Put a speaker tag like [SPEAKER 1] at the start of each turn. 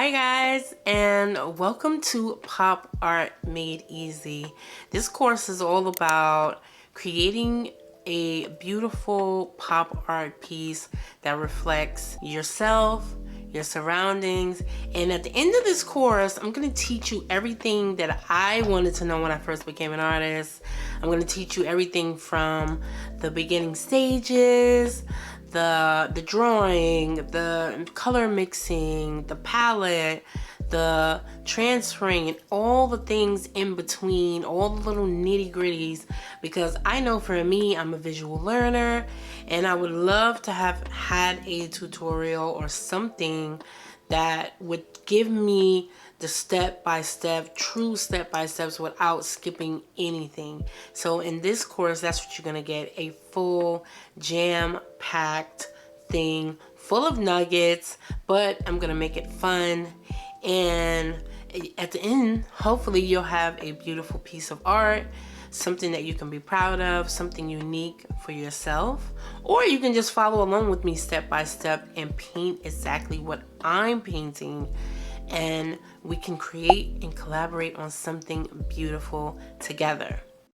[SPEAKER 1] Hi guys, and welcome to Pop Art Made Easy. This course is all about creating a beautiful pop art piece that reflects yourself, your surroundings, and at the end of this course, I'm going to teach you everything that I wanted to know when I first became an artist. I'm going to teach you everything from the beginning stages, the drawing, the color mixing, the palette, the transferring, and all the things in between, all the little nitty gritties, because I know for me, I'm a visual learner and I would love to have had a tutorial or something that would give me the step-by-step, true step-by-steps without skipping anything. So in this course, that's what you're gonna get, a full jam-packed thing full of nuggets, but I'm gonna make it fun. And at the end, hopefully you'll have a beautiful piece of art, something that you can be proud of, something unique for yourself, or you can just follow along with me step by step and paint exactly what I'm painting, and we can create and collaborate on something beautiful together.